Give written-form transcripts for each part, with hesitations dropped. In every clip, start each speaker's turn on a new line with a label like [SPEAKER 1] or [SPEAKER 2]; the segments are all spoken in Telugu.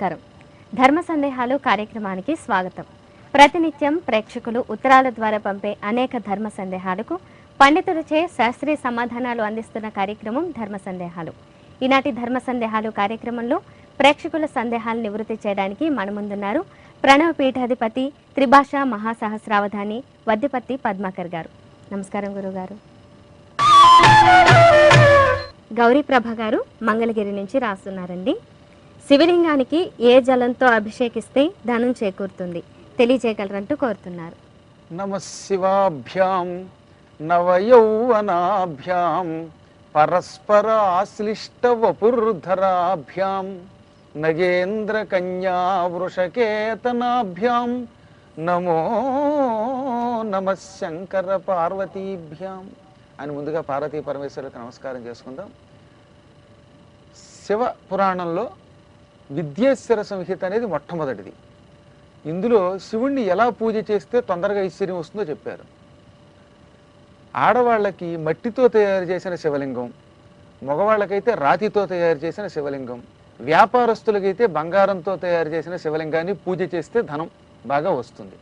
[SPEAKER 1] నమస్కారం. ధర్మ సందేహాలు కార్యక్రమానికి స్వాగతం. ప్రతినిత్యం ప్రేక్షకులు ఉత్తరాల ద్వారా పంపే అనేక ధర్మ సందేహాలకు పండితులచే శాస్త్రీయ సమాధానాలు అందిస్తున్న కార్యక్రమం ధర్మ సందేహాలు. ఈనాటి ధర్మ సందేహాలు కార్యక్రమంలో ప్రేక్షకుల సందేహాలు నివృత్తి చేయడానికి మన ముందున్నారు ప్రణవ పీఠాధిపతి త్రిభాషా మహాసహస్రావధాని వద్దిపత్తి పద్మాకర్ గారు. నమస్కారం గురుగారు. గౌరీ ప్రభ గారు మంగళగిరి నుంచి రాస్తున్నారండి. శివలింగానికి ఏ జలంతో అభిషేకిస్తే ధనం చేకూరుతుంది తెలియజేయగలరంటూ కోరుతున్నారు.
[SPEAKER 2] నమ శివాభ్యాం నవయౌవనాభ్యాం పరస్పర ఆశ్లిష్ట వపుర్ధరాభ్యాం నగేంద్ర కన్యా వృషకేతనాభ్యాం నమో నమ శంకర పార్వతీభ్యాం అని ముందుగా పార్వతీ పరమేశ్వరులకు నమస్కారం చేసుకుందాం. శివ పురాణంలో విద్యేశ్వర సంహిత అనేది మొట్టమొదటిది. ఇందులో శివుణ్ణి ఎలా పూజ చేస్తే తొందరగా ఐశ్వర్యం వస్తుందో చెప్పారు. ఆడవాళ్ళకి మట్టితో తయారు చేసిన శివలింగం, మగవాళ్ళకైతే రాతితో తయారు చేసిన శివలింగం, వ్యాపారస్తులకైతే బంగారంతో తయారు చేసిన శివలింగాన్ని పూజ చేస్తే ధనం బాగా వస్తుంది.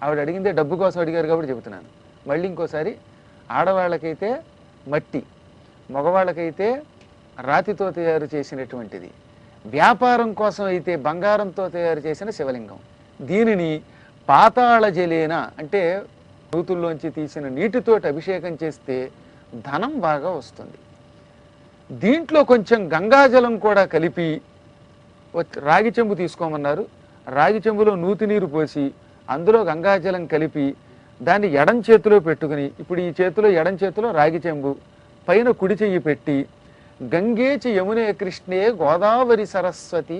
[SPEAKER 2] ఆవిడ అడిగిందే డబ్బు కోసం అడిగారు కాబట్టి చెబుతున్నాను. మళ్ళీ ఇంకోసారి, ఆడవాళ్ళకైతే మట్టి, మగవాళ్ళకైతే రాతితో తయారు చేసినటువంటిది, వ్యాపారం కోసం అయితే బంగారంతో తయారు చేసిన శివలింగం. దీనిని పాతాళ జలేన అంటే నూతుల్లోంచి తీసిన నీటితోటి అభిషేకం చేస్తే ధనం బాగా వస్తుంది. దీంట్లో కొంచెం గంగాజలం కూడా కలిపి రాగి చెంబు తీసుకోమన్నారు. రాగి చెంబులో నూతి నీరు పోసి అందులో గంగాజలం కలిపి దాన్ని ఎడం చేతిలో పెట్టుకుని, ఇప్పుడు ఈ చేతిలో ఎడం చేతిలో రాగి చెంబు పైన కుడి చెయ్యి పెట్టి గంగేచి యమునే కృష్ణే గోదావరి సరస్వతి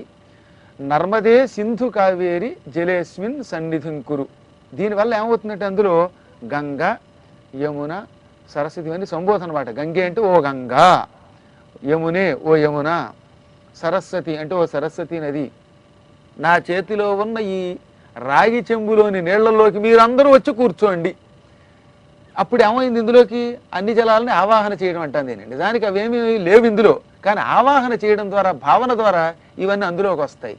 [SPEAKER 2] నర్మదే సింధు కావేరి జలేస్మిన్ సన్నిధింకురు. దీనివల్ల ఏమవుతుందంటే అందులో గంగ, యమున, సరస్వతి అని సంబోధన అన్నమాట. గంగే అంటే ఓ గంగా, యమునే ఓ యమున, సరస్వతి అంటే ఓ సరస్వతి నది. నా చేతిలో ఉన్న ఈ రాగి చెంబులోని నీళ్లలోకి మీరందరూ వచ్చి కూర్చోండి. అప్పుడు ఏమైంది, ఇందులోకి అన్ని జలాలని ఆవాహన చేయడం అంటాను. నిజానికి అవేమీ లేవు ఇందులో, కానీ ఆవాహన చేయడం ద్వారా, భావన ద్వారా ఇవన్నీ అందులోకి వస్తాయి.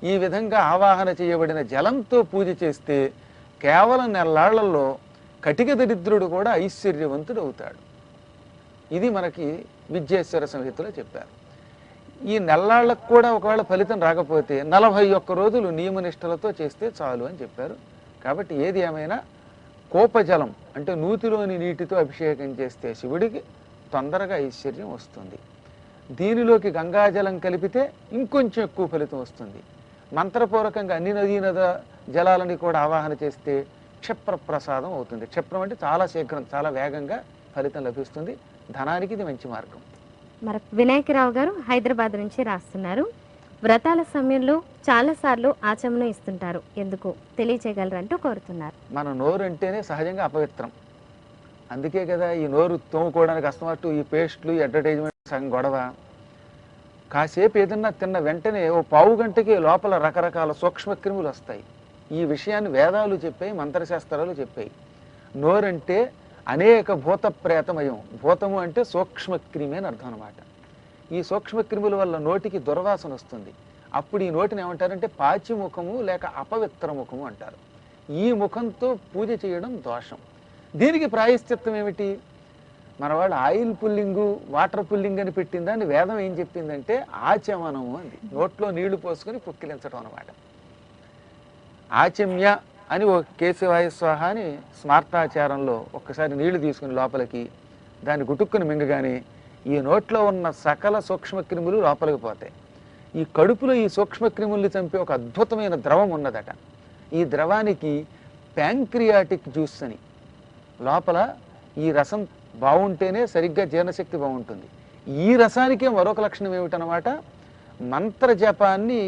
[SPEAKER 2] ఈ విధంగా ఆవాహన చేయబడిన జలంతో పూజ చేస్తే కేవలం నెల్లాళ్లలో కటిక దరిద్రుడు కూడా ఐశ్వర్యవంతుడు అవుతాడు. ఇది మనకి విద్యేశ్వర సంహితలో చెప్పారు. ఈ నెల్లాళ్లకు కూడా ఒకవేళ ఫలితం రాకపోతే 41 రోజులు నియమనిష్టలతో చేస్తే చాలు అని చెప్పారు. కాబట్టి ఏది ఏమైనా కోపజలం అంటే నూతిలోని నీటితో అభిషేకం చేస్తే శివుడికి తొందరగా ఐశ్వర్యం వస్తుంది. దీనిలోకి గంగాజలం కలిపితే ఇంకొంచెం ఎక్కువ ఫలితం వస్తుంది. మంత్రపూర్వకంగా అన్ని నదీ జలాలని కూడా ఆవాహన చేస్తే క్షిప్ర ప్రసాదం అవుతుంది. క్షిప్రం అంటే చాలా శీఘ్రం, చాలా వేగంగా ఫలితం లభిస్తుంది. ధనానికి ఇది మంచి మార్గం.
[SPEAKER 1] మరి వినాయకరావు గారు హైదరాబాద్ నుంచి రాస్తున్నారు. వ్రతాల సమయంలో చాలాసార్లు ఆచమనం ఇస్తుంటారు, ఎందుకు తెలియచేయగలరంటూ కోరుతున్నారు.
[SPEAKER 2] మన నోరు అంటేనే సహజంగా అపవిత్రం. అందుకే కదా ఈ నోరు తోముకోవడానికి కష్టమట్టు ఈ పేస్ట్లు, అడ్వర్టైజ్మెంట్ సగం గొడవ. కాసేపు ఏదన్నా తిన్న వెంటనే ఓ పావు గంటకి లోపల రకరకాల సూక్ష్మక్రిములు వస్తాయి. ఈ విషయాన్ని వేదాలు చెప్పాయి, మంత్రశాస్త్రాలు చెప్పాయి. నోరంటే అనేక భూత ప్రేతమయం. భూతము అంటే సూక్ష్మక్రిమి అని అర్థం అన్నమాట. ఈ సూక్ష్మక్రిముల వల్ల నోటికి దుర్వాసన వస్తుంది. అప్పుడు ఈ నోటిని ఏమంటారంటే పాచి ముఖము లేక అపవిత్ర ముఖము అంటారు. ఈ ముఖంతో పూజ చేయడం దోషం. దీనికి ప్రాయశ్చిత్తం ఏమిటి? మన వాళ్ళు ఆయిల్ పుల్లింగు, వాటర్ పుల్లింగ్ అని పెట్టిందని వేదం ఏం చెప్పిందంటే ఆచమనము అంది. నోట్లో నీళ్లు పోసుకొని పుక్కిలించడం అన్నమాట. ఆచమ్య అని ఓ కేశవాయ స్వాహ అని స్మార్తాచారంలో ఒక్కసారి నీళ్లు తీసుకుని లోపలికి దాన్ని గుటుక్కుని మింగగానే ఈ నోట్లో ఉన్న సకల సూక్ష్మక్రిములు లోపలికి పోతాయి. ఈ కడుపులో ఈ సూక్ష్మక్రిముల్ని చంపే ఒక అద్భుతమైన ద్రవం ఉన్నదట. ఈ ద్రవానికి ప్యాంక్రియాటిక్ జ్యూస్ అని, లోపల ఈ రసం బాగుంటేనే సరిగ్గా జీర్ణశక్తి బాగుంటుంది. ఈ రసానికే మరొక లక్షణం ఏమిటనమాట, మంత్రజపాన్ని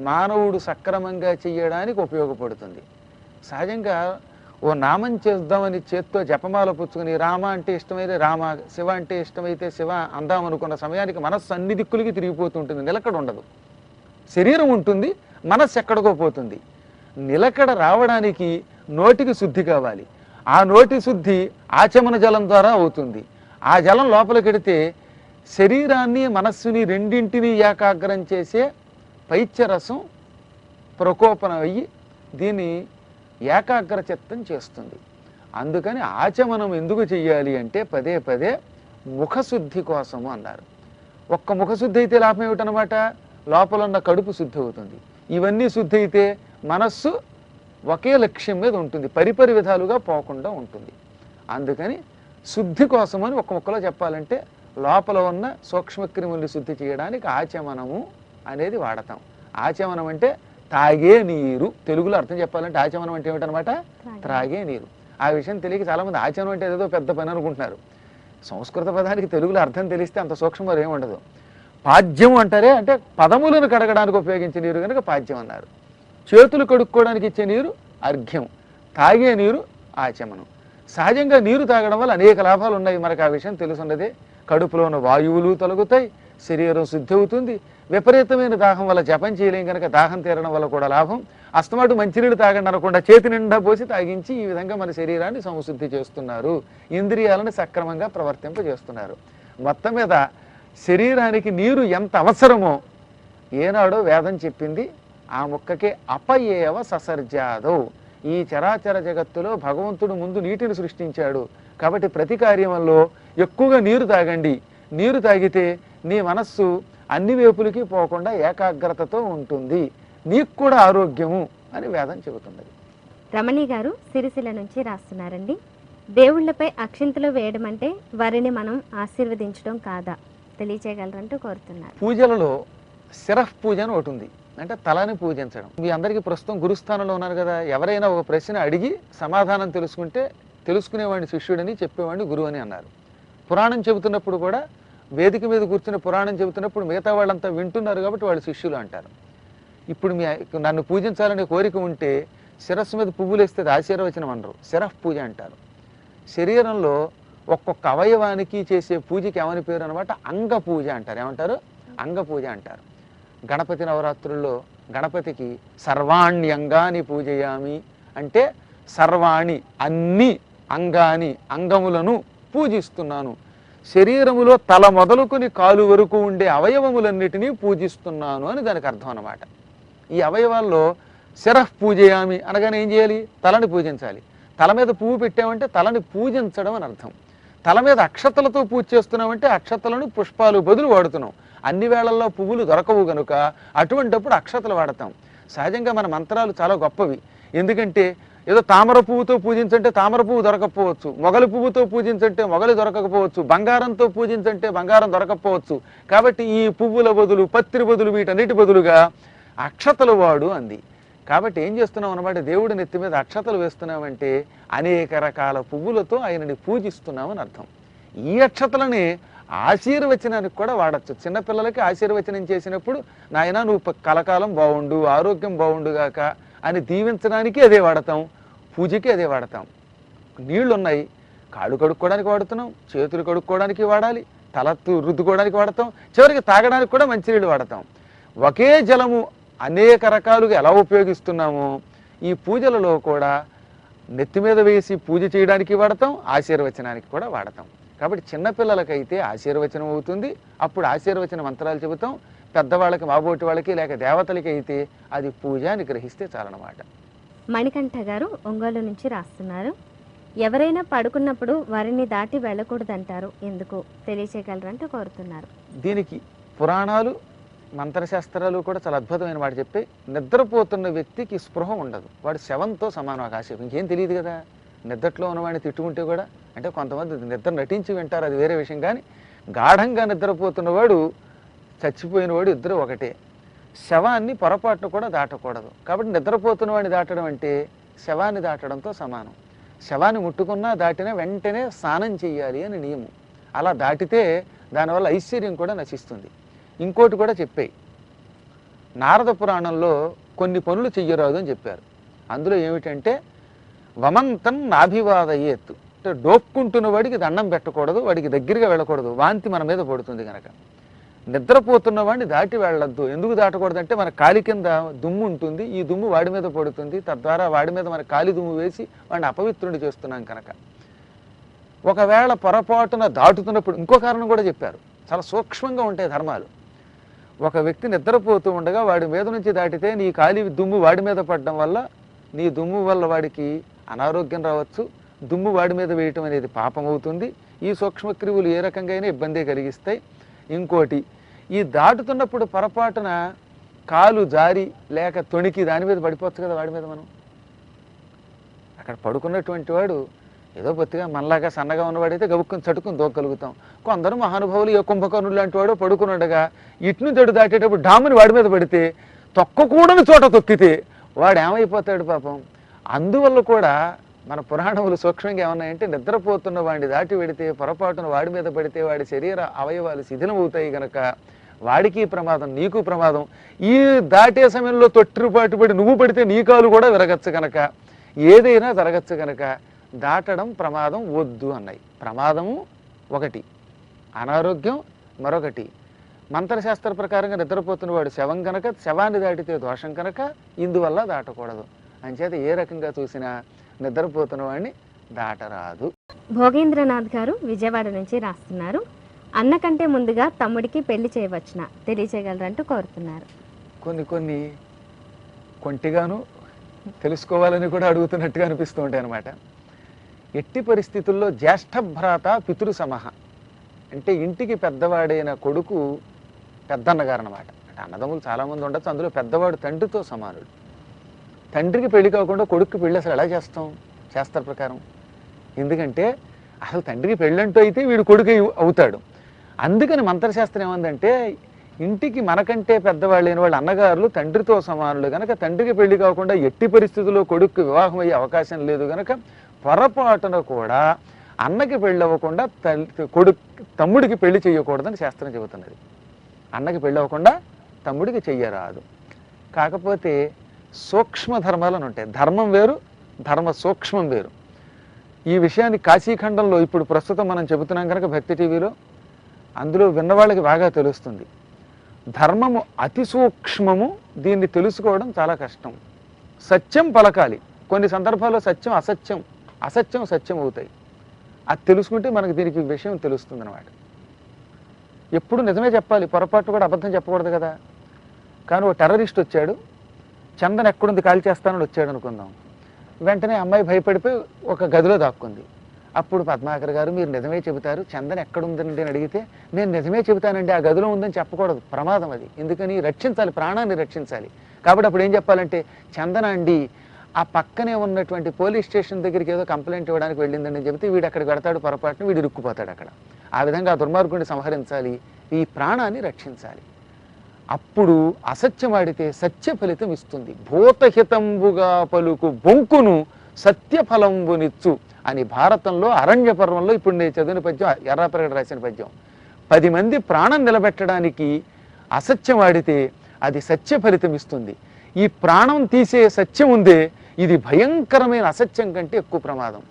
[SPEAKER 2] మానవుడు సక్రమంగా చేయడానికి ఉపయోగపడుతుంది. సహజంగా ఓ నామం చేద్దామని చేత్తో జపమాల పుచ్చుకుని రామ అంటే ఇష్టమైతే రామ, శివ అంటే ఇష్టమైతే శివ అందామనుకున్న సమయానికి మనస్సు అన్ని దిక్కులకి తిరిగిపోతుంటుంది, నిలకడ ఉండదు. శరీరం ఉంటుంది, మనస్సు ఎక్కడికో పోతుంది. నిలకడ రావడానికి నోటికి శుద్ధి కావాలి. ఆ నోటి శుద్ధి ఆచమన జలం ద్వారా అవుతుంది. ఆ జలం లోపలికెడితే శరీరాన్ని మనస్సుని రెండింటినీ ఏకాగ్రం చేసే పైత్యరసం ప్రకోపనం అయ్యి దీన్ని ఏకాగ్ర చిత్తం చేస్తుంది. అందుకని ఆచమనం ఎందుకు చెయ్యాలి అంటే పదే పదే ముఖశుద్ధి కోసము అన్నారు. ఒక్క ముఖశుద్ధి అయితే లాభం ఏమిటనమాట, లోపల ఉన్న కడుపు శుద్ధి అవుతుంది. ఇవన్నీ శుద్ధి అయితే మనస్సు ఒకే లక్ష్యం మీద ఉంటుంది, పరిపరి విధాలుగా పోకుండా ఉంటుంది. అందుకని శుద్ధి కోసమని ఒక్క ముక్కలో చెప్పాలంటే లోపల ఉన్న సూక్ష్మక్రిముల్ని శుద్ధి చేయడానికి ఆచమనము అనేది వాడతాం. ఆచమనం అంటే తాగే నీరు, తెలుగులో అర్థం చెప్పాలంటే ఆచమనం అంటే ఏమిటనమాట, త్రాగే నీరు. ఆ విషయం తెలియక చాలామంది ఆచమనం అంటే ఏదో పెద్ద పని అనుకుంటున్నారు. సంస్కృత పదానికి తెలుగులో అర్థం తెలిస్తే అంత సూక్ష్మం ఏముండదు. పాద్యం అంటారే, అంటే పదములను కడగడానికి ఉపయోగించే నీరు కనుక పాద్యం అన్నారు. చేతులు కడుక్కోవడానికి ఇచ్చే నీరు అర్ఘ్యం, తాగే నీరు ఆచమనం. సహజంగా నీరు తాగడం వల్ల అనేక లాభాలు ఉన్నాయి, మనకు ఆ విషయం తెలుసున్నదే. కడుపులో ఉన్న వాయువులు తొలగుతాయి, శరీరం శుద్ధి అవుతుంది. విపరీతమైన దాహం వల్ల జపం చేయలేం కనుక దాహం తీరడం వల్ల కూడా లాభం. అస్తమాటు మంచినీళ్ళు తాగండి అనకుండా చేతి నిండా పోసి తాగించి ఈ విధంగా మన శరీరాన్ని సంశుద్ధి చేస్తున్నారు, ఇంద్రియాలను సక్రమంగా ప్రవర్తింపజేస్తున్నారు. మొత్తం మీద శరీరానికి నీరు ఎంత అవసరమో ఏనాడో వేదం చెప్పింది. ఆ ముక్కకే అపయేవ ససర్జాదౌ. ఈ చరాచర జగత్తులో భగవంతుడు ముందు నీటిని సృష్టించాడు కాబట్టి ప్రతి కార్యంలో ఎక్కువగా నీరు తాగండి. నీరు తాగితే నీ మనస్సు అన్ని వైపులకి పోకుండా ఏకాగ్రతతో ఉంటుంది, నీకు కూడా ఆరోగ్యము అని వేదం చెబుతున్నది.
[SPEAKER 1] రమణి గారు సిరిసిల్ల నుంచి రాస్తున్నారండి, దేవుళ్లపై అక్షింతలు వేయడం అంటే వారిని మనం ఆశీర్వదించడం కాదా, తెలియచేయగలరంటూ కోరుతున్నారు.
[SPEAKER 2] పూజలలో శిరః పూజ అని ఒకటి ఉంది, అంటే తలని పూజించడం. మీ అందరికీ ప్రస్తుతం గురుస్థానంలో ఉన్నారు కదా, ఎవరైనా ఒక ప్రశ్న అడిగి సమాధానం తెలుసుకుంటే తెలుసుకునేవాడిని శిష్యుడని, చెప్పేవాడిని గురువు అని అన్నారు. పురాణం చెబుతున్నప్పుడు కూడా వేదిక మీద కూర్చుని పురాణం చెబుతున్నప్పుడు మిగతా వాళ్ళంతా వింటున్నారు కాబట్టి వాళ్ళు శిష్యులు అంటారు. ఇప్పుడు నన్ను పూజించాలనే కోరిక ఉంటే శిరస్సు మీద పువ్వులు వేస్తే ఆశీర్వచనం అనరు, శిరః పూజ అంటారు. శరీరంలో ఒక్కొక్క అవయవానికి చేసే పూజకి ఏమని పేరు అనమాట, అంగ పూజ అంటారు. ఏమంటారు? అంగ పూజ అంటారు. గణపతి నవరాత్రుల్లో గణపతికి సర్వాణి అంగాని పూజయామి అంటే సర్వాణి అన్ని అంగాని అంగములను పూజిస్తున్నాను. శరీరములో తల మొదలుకొని కాలు వరకు ఉండే అవయవములన్నిటినీ పూజిస్తున్నాను అని దానికి అర్థం అన్నమాట. ఈ అవయవాల్లో శిరః పూజయామి అనగానే ఏం చేయాలి? తలని పూజించాలి. తల మీద పువ్వు పెట్టామంటే తలని పూజించడం అని అర్థం. తల మీద అక్షతలతో పూజ చేస్తున్నామంటే అక్షతలను పుష్పాలు బదులు వాడుతున్నాం. అన్ని వేళల్లో పువ్వులు దొరకవు కనుక అటువంటిప్పుడు అక్షతలు వాడతాం. సహజంగా మన మంత్రాలు చాలా గొప్పవి. ఎందుకంటే ఏదో తామర పువ్వుతో పూజించంటే తామర పువ్వు దొరకకపోవచ్చు, మొగలి పువ్వుతో పూజించంటే మొగలి దొరకకపోవచ్చు, బంగారంతో పూజించంటే బంగారం దొరకకపోవచ్చు. కాబట్టి ఈ పువ్వుల బదులు, పత్రి బదులు, వీటన్నిటి బదులుగా అక్షతలు వాడు అంది. కాబట్టి ఏం చేస్తున్నాం అన్నమాట, దేవుడి నెత్తి మీద అక్షతలు వేస్తున్నామంటే అనేక రకాల పువ్వులతో ఆయనని పూజిస్తున్నామని అర్థం. ఈ అక్షతలని ఆశీర్వచనానికి కూడా వాడచ్చు. చిన్నపిల్లలకి ఆశీర్వచనం చేసినప్పుడు నాయన నువ్వు కలకాలం బాగుండు, ఆరోగ్యం బాగుండుగాక అని దీవించడానికి అదే వాడతాం, పూజకి అదే వాడతాం. నీళ్లు ఉన్నాయి, కాళ్ళు కడుక్కోవడానికి వాడుతున్నాం, చేతులు కడుక్కోవడానికి వాడాలి, తల రుద్దుకోవడానికి వాడతాం, చివరికి తాగడానికి కూడా మంచినీళ్ళు వాడతాం. ఒకే జలము అనేక రకాలుగా ఎలా ఉపయోగిస్తున్నామో ఈ పూజలలో కూడా నెత్తి మీద వేసి పూజ చేయడానికి వాడతాం, ఆశీర్వచనానికి కూడా వాడతాం. కాబట్టి చిన్నపిల్లలకైతే ఆశీర్వచనం అవుతుంది, అప్పుడు ఆశీర్వచన మంత్రాలు చెబుతాం. పెద్దవాళ్ళకి, మాబోటి వాళ్ళకి లేక దేవతలకి అయితే అది పూజ అని గ్రహిస్తే చాలన్నమాట.
[SPEAKER 1] మణికంఠ గారు ఒంగోలు నుంచి రాస్తున్నారు, ఎవరైనా పడుకున్నప్పుడు వారిని దాటి వెళ్ళకూడదంటారు, ఎందుకు తెలియచేయగలరంటూ కోరుతున్నారు.
[SPEAKER 2] దీనికి పురాణాలు, మంత్రశాస్త్రాలు కూడా చాలా అద్భుతమైన మాట చెప్పి, నిద్రపోతున్న వ్యక్తికి స్పృహ ఉండదు, వాడు శవంతో సమానం. కాసేపు ఇంకేం తెలియదు కదా. నిద్రలో ఉన్నవాడిని తిట్టుకుంటే కూడా, అంటే కొంతమంది నిద్ర నటించి వింటారు, అది వేరే విషయం. కానీ గాఢంగా నిద్రపోతున్నవాడు, చచ్చిపోయినవాడు ఇద్దరు ఒకటే. శవాన్ని పొరపాటును కూడా దాటకూడదు. కాబట్టి నిద్రపోతున్నవాడిని దాటడం అంటే శవాన్ని దాటడంతో సమానం. శవాన్ని ముట్టుకున్నా దాటినా వెంటనే స్నానం చెయ్యాలి అని నియమం. అలా దాటితే దానివల్ల ఐశ్వర్యం కూడా నశిస్తుంది. ఇంకోటి కూడా చెప్పాయి, నారద పురాణంలో కొన్ని పనులు చెయ్యరాదు అని చెప్పారు. అందులో ఏమిటంటే వమంతం నాభివాదయేత్, అంటే డోక్కుంటున్న వాడికి దండం పెట్టకూడదు, వాడికి దగ్గరగా వెళ్ళకూడదు, వాంతి మన మీద పడుతుంది కనుక. నిద్రపోతున్న వాడిని దాటి వెళ్ళొద్దు. ఎందుకు దాటకూడదు అంటే మన కాలి కింద దుమ్ము ఉంటుంది, ఈ దుమ్ము వాడి మీద పడుతుంది, తద్వారా వాడి మీద మన కాలి దుమ్ము వేసి వాడిని అపవిత్రుని చేస్తున్నాం కనుక. ఒకవేళ పొరపాటున దాటుతున్నప్పుడు ఇంకో కారణం కూడా చెప్పారు, చాలా సూక్ష్మంగా ఉంటాయి ధర్మాలు. ఒక వ్యక్తి నిద్రపోతూ ఉండగా వాడి మీద నుంచి దాటితే నీ కాలి దుమ్ము వాడి మీద పడడం వల్ల నీ దుమ్ము వల్ల వాడికి అనారోగ్యం రావచ్చు. దుమ్ము వాడి మీద వేయటం అనేది పాపం అవుతుంది. ఈ సూక్ష్మక్రిములు ఏ రకంగా అయినా ఇబ్బంది కలిగిస్తాయి. ఇంకోటి, ఈ దాటుతున్నప్పుడు పొరపాటున కాలు జారి లేక తొణికి దాని మీద పడిపోవచ్చు కదా వాడి మీద. మనం అక్కడ పడుకున్నటువంటి వాడు ఏదో బొత్తిగా మనలాగా సన్నగా ఉన్నవాడైతే గబుక్కుని చటుకుని దూకగలుగుతాం. కొందరు మహానుభావులు ఏ కుంభకర్ణులు లాంటి వాడు పడుకున్నట్టుగా ఇటును తడు దాటేటప్పుడు డాముని వాడి మీద పడితే తొక్కకూడని చోట తొక్కితే వాడు ఏమైపోతాడు పాపం. అందువల్ల కూడా మన పురాణములు సూక్ష్మంగా ఏమన్నాయంటే నిద్రపోతున్న వాడిని దాటి పెడితే పొరపాటున వాడి మీద పడితే వాడి శరీర అవయవాలు శిథిలమవుతాయి గనక వాడికి ప్రమాదం, నీకు ప్రమాదం. ఈ దాటే సమయంలో తొట్టిపాటు పడి నువ్వు పడితే నీ కాలు కూడా విరగచ్చు కనుక ఏదైనా జరగచ్చు కనుక దాటడం ప్రమాదం వద్దు అన్నాయి. ప్రమాదము ఒకటి, అనారోగ్యం మరొకటి. మంత్రశాస్త్ర ప్రకారంగా నిద్రపోతున్న వాడు శవం కనుక శవాన్ని దాటితే దోషం కనుక ఇందువల్ల దాటకూడదు. అంచేత ఏ రకంగా చూసినా నిద్రపోతున్న వాడిని దాటరాదు.
[SPEAKER 1] భోగేంద్రనాథ్ గారు విజయవాడ నుంచి రాస్తున్నారు. అన్న కంటే ముందుగా తమ్ముడికి పెళ్లి చేయవచ్చునా తెలియచేయగలరంటూ కోరుతున్నారు.
[SPEAKER 2] కొన్ని కొంటిగాను తెలుసుకోవాలని కూడా అడుగుతున్నట్టుగా అనిపిస్తూ ఉంటాయి అన్నమాట. ఎట్టి పరిస్థితుల్లో జ్యేష్ఠ భ్రాత పితృ సమహ అంటే ఇంటికి పెద్దవాడైన కొడుకు పెద్దన్నగారు అన్నమాట. అంటే అన్నదమ్ములు చాలామంది ఉండొచ్చు, అందులో పెద్దవాడు తండ్రితో సమానుడు. తండ్రికి పెళ్లి కాకుండా కొడుక్కి పెళ్ళి అసలు ఎలా చేస్తాం శాస్త్ర ప్రకారం? ఎందుకంటే అసలు తండ్రికి పెళ్ళంటూ అయితే వీడు కొడుకు అవుతాడు. అందుకని మంత్రశాస్త్రం ఏమందంటే ఇంటికి మనకంటే పెద్దవాళ్ళైన వాళ్ళు అన్నగారులు తండ్రితో సమానులు కనుక తండ్రికి పెళ్లి కాకుండా ఎట్టి పరిస్థితుల్లో కొడుక్కి వివాహం అయ్యే అవకాశం లేదు కనుక పొరపాటున కూడా అన్నకి పెళ్ళి అవ్వకుండా తమ్ముడికి పెళ్లి చేయకూడదని శాస్త్రం చెబుతున్నది. అన్నకి పెళ్ళి అవ్వకుండా తమ్ముడికి చెయ్యరాదు. కాకపోతే సూక్ష్మ ధర్మాలు అని ఉంటాయి. ధర్మం వేరు, ధర్మ సూక్ష్మం వేరు. ఈ విషయాన్ని కాశీఖండంలో ఇప్పుడు ప్రస్తుతం మనం చెబుతున్నాం కనుక భక్తి టీవీలో అందులో విన్నవాళ్ళకి బాగా తెలుస్తుంది. ధర్మము అతి సూక్ష్మము, దీన్ని తెలుసుకోవడం చాలా కష్టం. సత్యం పలకాలి, కొన్ని సందర్భాల్లో సత్యం అసత్యం, అసత్యం సత్యం అవుతాయి. అది తెలుసుకుంటే మనకు దీనికి విషయం తెలుస్తుంది అన్నమాట. ఎప్పుడు నిజమే చెప్పాలి, పొరపాటు కూడా అబద్ధం చెప్పకూడదు కదా. కానీ ఓ టెర్రరిస్ట్ వచ్చాడు, చందన్ ఎక్కడుంది కాల్ చేస్తానని వచ్చాడు అనుకుందాం. వెంటనే అమ్మాయి భయపడిపోయి ఒక గదిలో దాక్కుంది. అప్పుడు పద్మాకర్ గారు మీరు నిజమే చెబుతారు, చందన్ ఎక్కడుందండి అని అడిగితే నేను నిజమే చెబుతానండి, ఆ గదిలో ఉందని చెప్పకూడదు, ప్రమాదం అది. ఎందుకని రక్షించాలి, ప్రాణాన్ని రక్షించాలి. కాబట్టి అప్పుడు ఏం చెప్పాలంటే చందన అండి ఆ పక్కనే ఉన్నటువంటి పోలీస్ స్టేషన్ దగ్గరికి ఏదో కంప్లైంట్ ఇవ్వడానికి వెళ్ళిందని చెబితే వీడు అక్కడికి వెడతాడు, పొరపాటున వీడు ఇరుక్కుపోతాడు అక్కడ. ఆ విధంగా ఆ దుర్మార్గుడిని సంహరించాలి, ఈ ప్రాణాన్ని రక్షించాలి. అప్పుడు అసత్యమాడితే సత్య ఫలితం ఇస్తుంది. భూతహితంబుగా పలుకు బొంకును సత్యఫలంబునిచ్చు అని భారతంలో అరణ్య పర్వంలో ఇప్పుడు నేను చదివిన పద్యం, ఎర్రాపరగడ రాసిన పద్యం. 10 మంది ప్రాణం నిలబెట్టడానికి అసత్యం ఆడితే అది సత్య ఫలితం ఇస్తుంది. ఈ ప్రాణం తీసే సత్యం ఉందే, ఇది భయంకరమైన అసత్యం కంటే ఎక్కువ ప్రమాదం.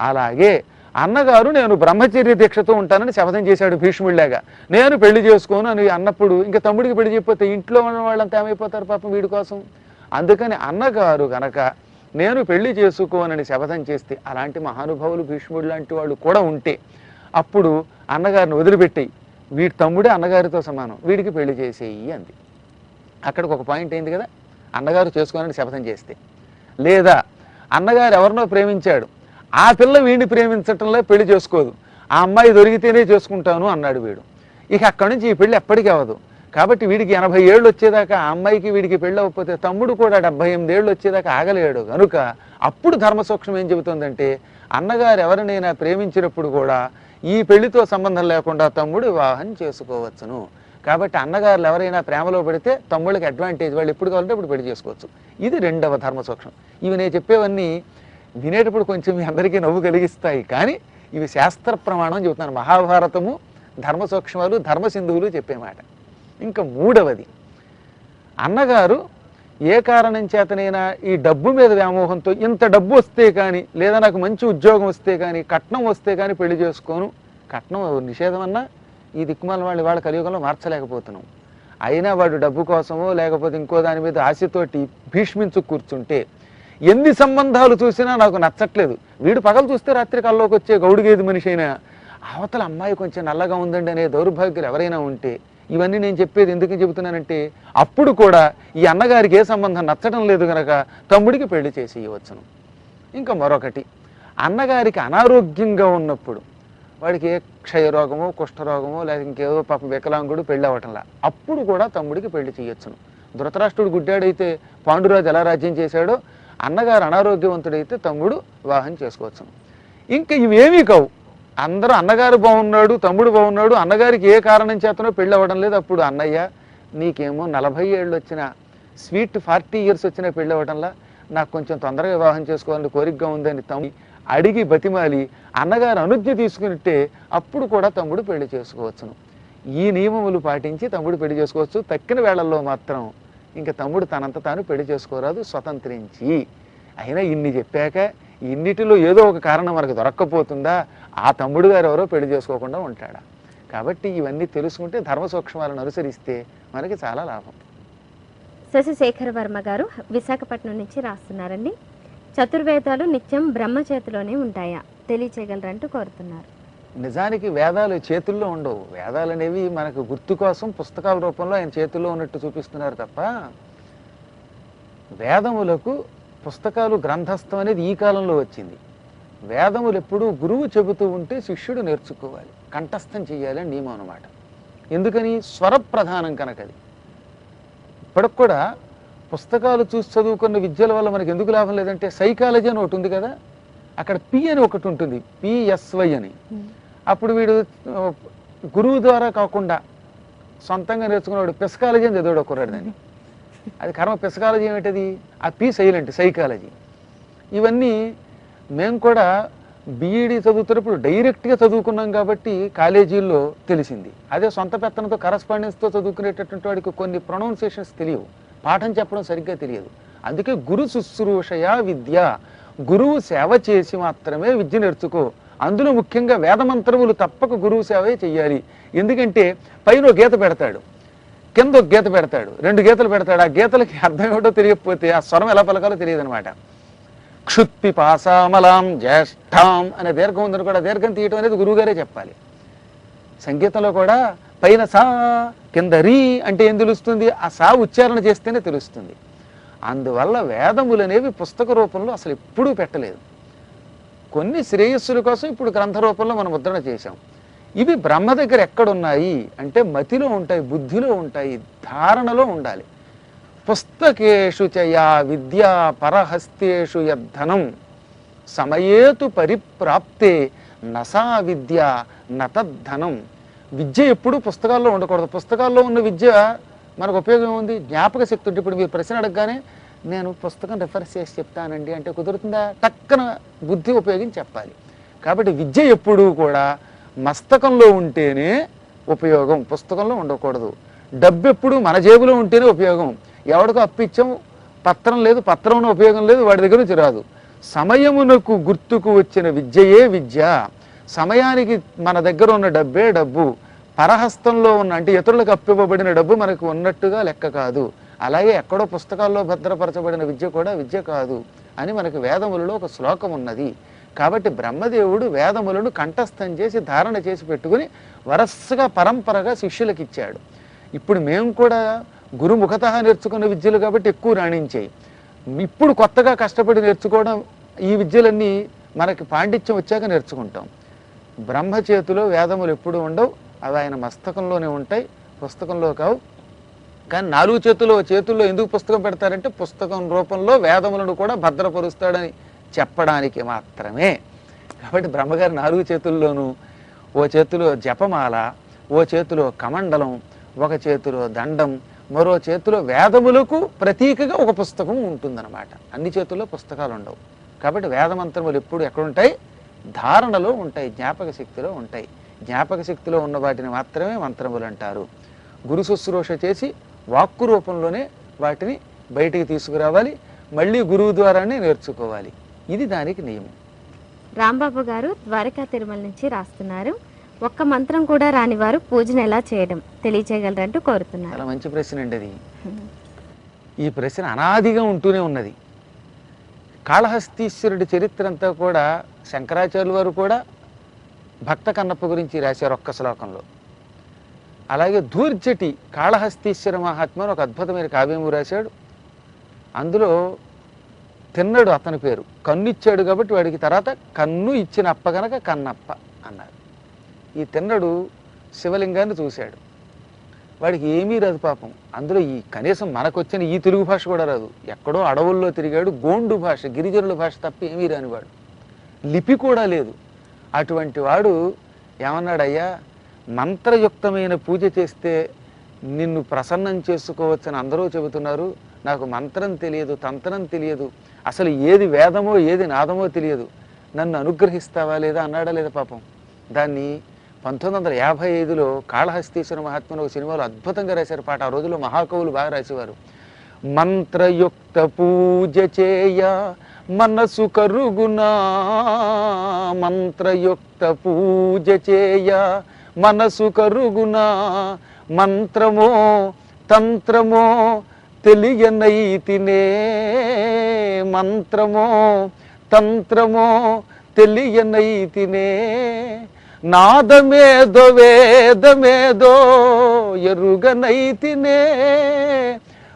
[SPEAKER 2] అలాగే అన్నగారు నేను బ్రహ్మచర్య దీక్షతో ఉంటానని శపథం చేశాడు భీష్ముడిలాగా. నేను పెళ్లి చేసుకోను అని అన్నప్పుడు ఇంకా తమ్ముడికి పెళ్లి చెప్పితే ఇంట్లో ఉన్న వాళ్ళంతా ఏమైపోతారు పాపం వీడి కోసం. అందుకని అన్నగారు గనక నేను పెళ్లి చేసుకోనని శపథం చేస్తే, అలాంటి మహానుభావులు భీష్ముడు లాంటి వాళ్ళు కూడా ఉంటే అప్పుడు అన్నగారిని వదిలిపెట్టేయి, వీడి తమ్ముడే అన్నగారితో సమానం, వీడికి పెళ్లి చేసేయి అంది. అక్కడికి ఒక పాయింట్ అయింది కదా, అన్నగారు చేసుకోనని శపథం చేస్తే. లేదా అన్నగారు ఎవరినో ప్రేమించాడు, ఆ పిల్ల వీడిని ప్రేమించటంలో పెళ్లి చేసుకోదు, ఆ అమ్మాయి దొరికితేనే చేసుకుంటాను అన్నాడు వీడు. ఇక అక్కడి నుంచి ఈ పెళ్లి ఎప్పటికీ అవ్వదు. కాబట్టి వీడికి 80 ఏళ్ళు వచ్చేదాకా ఆ అమ్మాయికి వీడికి పెళ్ళి అవ్వకపోతే తమ్ముడు కూడా 78 ఏళ్ళు వచ్చేదాకా ఆగలేడు. కనుక అప్పుడు ధర్మసూక్ష్మం ఏం చెబుతుందంటే అన్నగారు ఎవరినైనా ప్రేమించినప్పుడు కూడా ఈ పెళ్లితో సంబంధం లేకుండా తమ్ముడు వివాహం చేసుకోవచ్చును. కాబట్టి అన్నగారులు ఎవరైనా ప్రేమలో పడితే తమ్ముళ్ళకి అడ్వాంటేజ్, వాళ్ళు ఎప్పుడు కావాలంటే ఇప్పుడు పెళ్లి చేసుకోవచ్చు. ఇది 2వ ధర్మసూక్ష్మం. ఇవి నేను చెప్పేవన్నీ వినేటప్పుడు కొంచెం మీ అందరికీ నవ్వు కలిగిస్తాయి, కానీ ఇవి శాస్త్ర ప్రమాణం చెబుతున్నాను. మహాభారతము ధర్మసూక్ష్మాలు ధర్మసింధువులు చెప్పే మాట. ఇంకా 3వది, అన్నగారు ఏ కారణం చేతనైనా ఈ డబ్బు మీద వ్యామోహంతో ఇంత డబ్బు వస్తే కానీ లేదా నాకు మంచి ఉద్యోగం వస్తే కానీ కట్నం వస్తే కానీ పెళ్లి చేసుకోను, కట్నం నిషేధం అన్నా ఈ దిక్కుమాల వాళ్ళు వాళ్ళ కలియుగంలో మార్చలేకపోతున్నాం. అయినా వాడు డబ్బు కోసమో లేకపోతే ఇంకో దాని మీద ఆశతోటి భీష్మించు కూర్చుంటే ఎన్ని సంబంధాలు చూసినా నాకు నచ్చట్లేదు. వీడు పగలు చూస్తే రాత్రి కల్లోకి వచ్చే గౌడిగేది మనిషి అయినా అవతల అమ్మాయి కొంచెం నల్లగా ఉందండి అనే దౌర్భాగ్యులు ఎవరైనా ఉంటే ఇవన్నీ నేను చెప్పేది ఎందుకు చెబుతున్నానంటే అప్పుడు కూడా ఈ అన్నగారికి ఏ సంబంధం నచ్చడం లేదు కనుక తమ్ముడికి పెళ్లి చేసి ఇవ్వచ్చును. ఇంకా మరొకటి, అన్నగారికి అనారోగ్యంగా ఉన్నప్పుడు వాడికి ఏ క్షయరోగమో కుష్ఠరోగమో లేదా ఇంకేదో పాప వికలాంగుడు పెళ్ళి అవ్వటంలా అప్పుడు కూడా తమ్ముడికి పెళ్లి చేయొచ్చును. ధృతరాష్ట్రుడు గుడ్డాడైతే పాండురాజు ఎలా రాజ్యం చేశాడో అన్నగారు అనారోగ్యవంతుడైతే తమ్ముడు వివాహం చేసుకోవచ్చును. ఇంకా ఇవేమీ కావు, అందరూ అన్నగారు బాగున్నాడు తమ్ముడు బాగున్నాడు, అన్నగారికి ఏ కారణం చేతనో పెళ్ళి అవ్వడం లేదు, అప్పుడు అన్నయ్య నీకేమో 40 ఏళ్ళు వచ్చిన స్వీట్ 40 ఇయర్స్ వచ్చిన పెళ్ళి అవ్వడంలా నాకు కొంచెం తొందరగా వివాహం చేసుకోవాలని కోరికగా ఉందని తమ్ముడు అడిగి బతిమాలి అన్నగారు అనుజ్ఞ తీసుకుంటే అప్పుడు కూడా తమ్ముడు పెళ్లి చేసుకోవచ్చును. ఈ నియమములు పాటించి తమ్ముడు పెళ్లి చేసుకోవచ్చు. తక్కిన వేళల్లో మాత్రం ఇంకా తమ్ముడు తనంత తాను పెళ్లి చేసుకోరాదు, స్వతంత్రించి. అయినా ఇన్ని చెప్పాక ఇన్నిటిలో ఏదో ఒక కారణం మనకు దొరక్కపోతుందా, ఆ తమ్ముడు గారు ఎవరో పెళ్లి చేసుకోకుండా ఉంటాడా? కాబట్టి ఇవన్నీ తెలుసుకుంటే ధర్మ సూక్ష్మాలను అనుసరిస్తే మనకి చాలా లాభం.
[SPEAKER 1] శశిశేఖర వర్మ గారు విశాఖపట్నం నుంచి రాస్తున్నారండి. చతుర్వేదాలు నిత్యం బ్రహ్మ చేతిలోనే ఉంటాయా, తెలియచేయగలరంటూ కోరుతున్నారు.
[SPEAKER 2] నిజానికి వేదాలు చేతుల్లో ఉండవు. వేదాలు అనేవి మనకు గుర్తు కోసం పుస్తకాల రూపంలో ఆయన చేతుల్లో ఉన్నట్టు చూపిస్తున్నారు తప్ప వేదములకు పుస్తకాలు గ్రంథస్థం అనేది ఈ కాలంలో వచ్చింది. వేదములు ఎప్పుడూ గురువు చెబుతూ ఉంటే శిష్యుడు నేర్చుకోవాలి, కంఠస్థం చేయాలి అని నియమం అన్నమాట. ఎందుకని? స్వరప్రధానం కనుక. అది ఇప్పటికి కూడా పుస్తకాలు చూసి చదువుకున్న విద్యల వల్ల మనకి ఎందుకు లాభం లేదంటే సైకాలజీ అని ఒకటి ఉంది కదా, అక్కడ పి అని ఒకటి ఉంటుంది, పిఎస్వై అని. అప్పుడు వీడు గురువు ద్వారా కాకుండా సొంతంగా నేర్చుకున్నవాడు పిసకాలజీ అని చదివాడు ఒకరాడు దాన్ని. అది కర్మ. పిసకాలజీ ఏమిటది? ఆ పి సైలెంట్, సైకాలజీ. ఇవన్నీ మేము కూడా బీఈడీ చదువుతున్నప్పుడు డైరెక్ట్గా చదువుకున్నాం కాబట్టి కాలేజీల్లో తెలిసింది. అదే సొంత పెత్తనంతో కరస్పాండెన్స్తో చదువుకునేటటువంటి వాడికి కొన్ని ప్రొనౌన్సియేషన్స్ తెలియవు, పాఠం చెప్పడం సరిగ్గా తెలియదు. అందుకే గురు శుశ్రూషయ విద్య, గురువు సేవ చేసి మాత్రమే విద్య నేర్చుకో. అందులో ముఖ్యంగా వేదమంత్రములు తప్పక గురువు సేవే చెయ్యాలి. ఎందుకంటే పైన ఒక గీత పెడతాడు, కింద ఒక గీత పెడతాడు, 2 గీతలు పెడతాడు. ఆ గీతలకి అర్థం ఏమిటో తెలియకపోతే ఆ స్వరం ఎలా పలకాలో తెలియదు అనమాట. క్షుత్పి పాసామలాం జ్యేష్ఠాం అనే దీర్ఘం ఉందని కూడా దీర్ఘం తీయటం అనేది గురువుగారే చెప్పాలి. సంగీతంలో కూడా పైన సా కింద రీ అంటే ఏం తెలుస్తుంది? ఆ సా ఉచ్చారణ చేస్తేనే తెలుస్తుంది. అందువల్ల వేదములు అనేవి పుస్తక రూపంలో అసలు ఎప్పుడూ పెట్టలేదు. కొన్ని శ్రేయస్సుల కోసం ఇప్పుడు గ్రంథ రూపంలో మనం ముద్రణ చేశాం. ఇవి బ్రహ్మ దగ్గర ఎక్కడున్నాయి అంటే మతిలో ఉంటాయి, బుద్ధిలో ఉంటాయి, ధారణలో ఉండాలి. పుస్తకేషు చయా విద్యా పరహస్తేషు యద్ధనం సమయేతు పరిప్రాప్తే నసా విద్య నతద్ధనం. విద్య ఎప్పుడూ పుస్తకాల్లో ఉండకూడదు. పుస్తకాల్లో ఉన్న విద్య మనకు ఉపయోగం ఉంది, జ్ఞాపక శక్తి ఉంటుంది. ఇప్పుడు మీరు ప్రశ్న అడగగానే నేను పుస్తకం రెఫరెన్స్ చేసి చెప్తానండి అంటే కుదురుతుందా? టక్కన బుద్ధి ఉపయోగించి చెప్పాలి. కాబట్టి విద్య ఎప్పుడూ కూడా మస్తకంలో ఉంటేనే ఉపయోగం, పుస్తకంలో ఉండకూడదు. డబ్బు ఎప్పుడు మన జేబులో ఉంటేనే ఉపయోగం. ఎవడికో అప్పిచ్చాం, పత్రం లేదు, పత్రంలో ఉపయోగం లేదు, వాడి దగ్గర నుంచి రాదు. సమయమునకు గుర్తుకు వచ్చిన విద్యయే విద్య. సమయానికి మన దగ్గర ఉన్న డబ్బే డబ్బు. పరహస్తంలో ఉన్న అంటే ఇతరులకు అప్పివ్వబడిన డబ్బు మనకు ఉన్నట్టుగా లెక్క కాదు. అలాగే ఎక్కడో పుస్తకాల్లో భద్రపరచబడిన విద్య కూడా విద్య కాదు అని మనకు వేదములలో ఒక శ్లోకం ఉన్నది. కాబట్టి బ్రహ్మదేవుడు వేదములను కంఠస్థం చేసి ధారణ చేసి పెట్టుకుని వరసగా పరంపరగా శిష్యులకు ఇచ్చాడు. ఇప్పుడు మేము కూడా గురుముఖత నేర్చుకున్న విద్యలు కాబట్టి ఎక్కువ రాణించాయి. ఇప్పుడు కొత్తగా కష్టపడి నేర్చుకోవడం ఈ విద్యలన్నీ మనకి పాండిత్యం వచ్చాక నేర్చుకుంటాం. బ్రహ్మ చేతిలో వేదములు ఎప్పుడు ఉండవు, అవి ఆయన మస్తకంలోనే ఉంటాయి, పుస్తకంలో కావు. కానీ 4 చేతుల్లో ఎందుకు పుస్తకం పెడతారంటే పుస్తకం రూపంలో వేదములను కూడా భద్రపరుస్తాడని చెప్పడానికి మాత్రమే. కాబట్టి బ్రహ్మగారి 4 చేతుల్లోనూ ఓ చేతిలో జపమాల, ఓ చేతిలో కమండలం, ఒక చేతిలో దండం, మరో చేతిలో వేదములకు ప్రతీకగా ఒక పుస్తకం ఉంటుందన్నమాట. అన్ని చేతుల్లో పుస్తకాలు ఉండవు. కాబట్టి వేదమంత్రములు ఎప్పుడు ఎక్కడుంటాయి? ధారణలో ఉంటాయి, జ్ఞాపక శక్తిలో ఉంటాయి. జ్ఞాపక శక్తిలో ఉన్న వాటిని మాత్రమే మంత్రములు అంటారు. గురు శుశ్రూష చేసి వాక్కు రూపంలోనే వాటిని బయటికి తీసుకురావాలి, మళ్ళీ గురువు ద్వారానే నేర్చుకోవాలి. ఇది దానికి నియమం.
[SPEAKER 1] రాంబాబు గారు ద్వారకా తిరుమల నుంచి రాస్తున్నారు. ఒక్క మంత్రం కూడా రాని వారు పూజను ఎలా చేయడం తెలియచేయగలరంటూ కోరుతున్నారు.
[SPEAKER 2] చాలా మంచి ప్రశ్న అండి అది. ఈ ప్రశ్న అనాదిగా ఉంటూనే ఉన్నది. కాళహస్తీశ్వరుడి చరిత్ర అంతా కూడా శంకరాచార్యుల వారు కూడా భక్త కన్నప్ప గురించి రాశారు ఒక్క శ్లోకంలో. అలాగే ధూర్జటి కాళహస్తీశ్వర మహాత్మ అని ఒక అద్భుతమైన కావ్యం రాశాడు. అందులో తిన్నడు అతని పేరు, కన్ను ఇచ్చాడు కాబట్టి వాడికి తర్వాత కన్ను ఇచ్చిన అప్ప గనక కన్నప్ప అన్నారు. ఈ తిన్నడు శివలింగాన్ని చూశాడు, వాడికి ఏమీ రాదు పాపం. అందులో ఈ కనీసం మనకొచ్చిన ఈ తెలుగు భాష కూడా రాదు, ఎక్కడో అడవుల్లో తిరిగాడు, గోండు భాష గిరిజనుల భాష తప్ప ఏమీ రానివాడు, లిపి కూడా లేదు. అటువంటి వాడు ఏమన్నాడయ్యా, మంత్రయుక్తమైన పూజ చేస్తే నిన్ను ప్రసన్నం చేసుకోవచ్చని అందరూ చెబుతున్నారు, నాకు మంత్రం తెలియదు, తంత్రం తెలియదు, అసలు ఏది వేదమో ఏది నాదమో తెలియదు, నన్ను అనుగ్రహిస్తావా లేదా అన్నాడా లేదా పాపం. దాన్ని 1955లో కాళహస్తీశ్వర మహాత్మను ఒక సినిమాలో అద్భుతంగా రాశారు పాట. ఆ రోజుల్లో మహాకవులు బాగా రాసేవారు. మంత్రయుక్త పూజ చేయ మనసు కరుగునా, మంత్రయుక్త పూజ చేయ మనసు కరుగునా, మంత్రమో తంత్రమో తెలియనైతినే, మంత్రమో తంత్రమో తెలియనైతినే, నాదమేదో వేదమేదో ఎరుగనైతినే,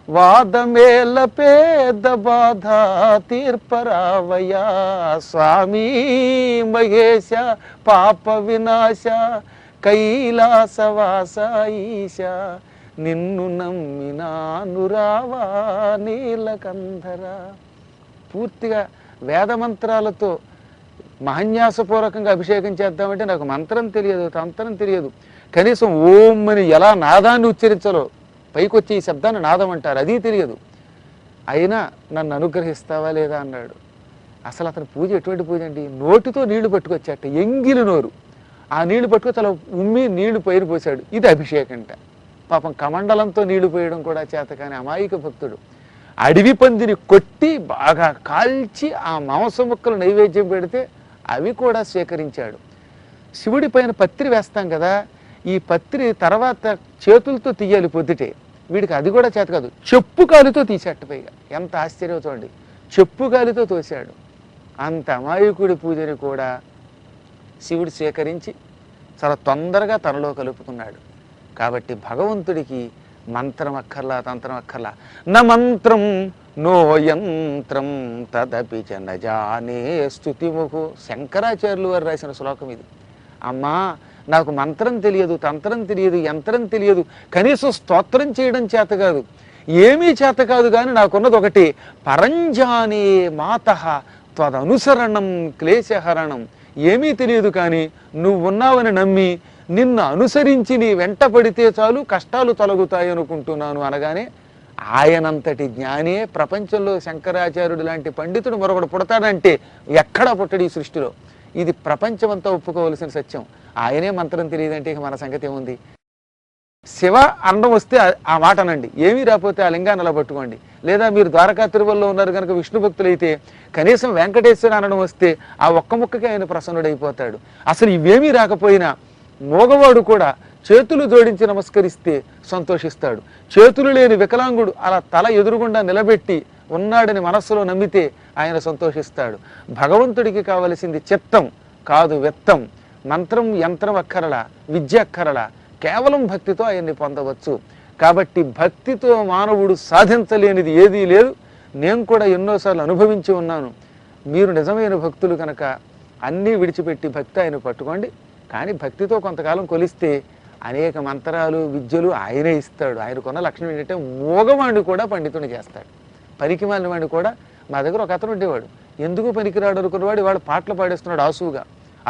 [SPEAKER 2] వాదమేల పేద బాధ తీర్పరావయ్యా, స్వామి మహేశ పాప వినాశ కైలాసవాస ఈశ, నిన్ను నమ్మినాను రావా నీలకంధర. పూర్తిగా వేదమంత్రాలతో మహన్యాసపూర్వకంగా అభిషేకం చేద్దామంటే నాకు మంత్రం తెలియదు, తంత్రం తెలియదు, కనీసం ఓం అని ఎలా నాదాన్ని ఉచ్చరించాలో, పైకొచ్చి ఈ శబ్దాన్ని నాదం అంటారు, అది తెలియదు. అయినా నన్ను అనుగ్రహిస్తావా లేదా అన్నాడు. అసలు అతని పూజ ఎటువంటి పూజ అండి, నోటితో నీళ్లు పట్టుకొచ్చాట, ఎంగిలి నోరు, ఆ నీళ్లు పట్టుకు తల ఉమ్మి నీళ్లు పైరు పోసాడు, ఇది అభిషేకంట. పాపం కమండలంతో నీళ్లు పోయడం కూడా చేత కానీ అమాయక భక్తుడు అడవి పందిని కొట్టి బాగా కాల్చి ఆ మాంస ముక్కలు నైవేద్యం పెడితే అవి కూడా స్వీకరించాడు. శివుడి పైన పత్రి వేస్తాం కదా, ఈ పత్రి తర్వాత చేతులతో తీయాలి పొద్దుటే, వీడికి అది కూడా చేత కాదు, చెప్పు కాలుతో తీసేట. పైగా ఎంత ఆశ్చర్యం చూడండి, చెప్పు కాలుతో తోశాడు. అంత అమాయకుడి పూజని కూడా శివుడు స్వీకరించి చాలా తొందరగా తనలో కలుపుకున్నాడు. కాబట్టి భగవంతుడికి మంత్రం అక్కర్లా, తంత్రం అక్కర్లా. న మంత్రం నో యంత్రం తదపి చ న జానే స్తుతిముఖు. శంకరాచార్యులు వారు రాసిన శ్లోకం ఇది. అమ్మా నాకు మంత్రం తెలియదు, తంత్రం తెలియదు, యంత్రం తెలియదు, కనీసం స్తోత్రం చేయడం చేత కాదు, ఏమీ చేత కాదు, కానీ నాకున్నది ఒకటి, పరంజానే మాతః త్వదనుసరణం క్లేశహరణం. ఏమీ తెలియదు కానీ నువ్వున్నావని నమ్మి నిన్ను అనుసరించి నీ వెంట పడితే చాలు కష్టాలు తొలగుతాయి అనుకుంటున్నాను అనగానే ఆయనంతటి జ్ఞానే ప్రపంచంలో శంకరాచార్యుడు లాంటి పండితుడు మరొకడు పుడతాడంటే ఎక్కడా పుట్టడు ఈ సృష్టిలో. ఇది ప్రపంచమంతా ఒప్పుకోవలసిన సత్యం. ఆయనే మంత్రం తెలియదంటే ఇక మన సంగతి ఏముంది. శివ అన్నం వస్తే ఆ మాట అనండి, ఏమీ రాకపోతే ఆ లింగాన్ని అలా పట్టుకోండి. లేదా మీరు ద్వారకా తిరువల్లో ఉన్నారు కనుక విష్ణు భక్తులైతే కనీసం వెంకటేశ్వర అనడం వస్తే ఆ ఒక్క ముక్కకి ఆయన ప్రసన్నుడైపోతాడు. అసలు ఇవేమీ రాకపోయినా మోగవాడు కూడా చేతులు జోడించి నమస్కరిస్తే సంతోషిస్తాడు. చేతులు లేని వికలాంగుడు అలా తల ఎదురుగుండా నిలబెట్టి ఉన్నాడని మనస్సులో నమ్మితే ఆయన సంతోషిస్తాడు. భగవంతుడికి కావలసింది చిత్తం కాదు విత్తం. మంత్రం యంత్రం అక్కరలా, విద్య అక్కరలా, కేవలం భక్తితో ఆయన్ని పొందవచ్చు. కాబట్టి భక్తితో మానవుడు సాధించలేనిది ఏదీ లేదు. నేను కూడా ఎన్నోసార్లు అనుభవించి ఉన్నాను. మీరు నిజమైన భక్తులు కనుక అన్నీ విడిచిపెట్టి భక్తి ఆయన పట్టుకోండి. కానీ భక్తితో కొంతకాలం కొలిస్తే అనేక మంత్రాలు విద్యలు ఆయనే ఇస్తాడు. ఆయనకున్న లక్షణం ఏంటంటే మోగవాడిని కూడా పండితుని చేస్తాడు. పనికి మాలిన వాడిని కూడా, మా దగ్గర ఒక అతను ఉండేవాడు, ఎందుకు పనికిరాడు అనుకున్నవాడు వాడు పాటలు పాడేస్తున్నాడు, ఆసువుగా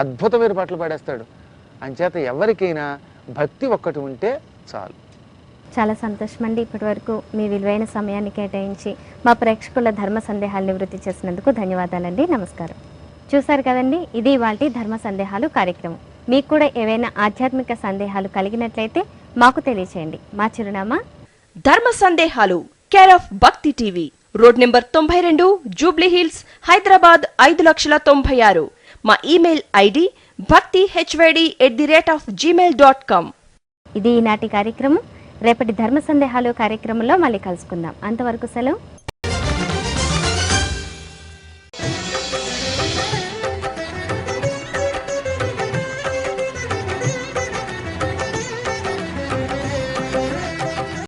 [SPEAKER 2] అద్భుతమైన పాటలు పాడేస్తాడు. అంచేత ఎవరికైనా భక్తి ఒక్కటి ఉంటే చాలు.
[SPEAKER 1] చాలా సంతోషం అండి. ఇప్పటి వరకు మీ విలువైన సమయాన్ని కేటాయించి మా ప్రేక్షకుల ధర్మ సందేహాలు నివృత్తి చేసినందుకు ధన్యవాదాలండి. నమస్కారం. చూసారు కదండి, ఇది ఇవాల్టి ధర్మ సందేహాలు కార్యక్రమం. మీకు కూడా ఏవైనా ఆధ్యాత్మిక సందేహాలు కలిగినట్లయితే మాకు తెలియచేయండి. మా చిరునామా
[SPEAKER 3] ధర్మ సందేహాలు, కేర్ ఆఫ్ భక్తి TV, road number 92, Jubilee hills, Hyderabad 5,96,000. మా ఇమెయిల్ ఐడి bhaktihyd@gmail.com.
[SPEAKER 1] ఇది ఈనాటి కార్యక్రమం. రేపటి ధర్మ సందేహాలు కార్యక్రమంలో మళ్ళీ కలుసుకుందాం. అంతవరకు సెలవు.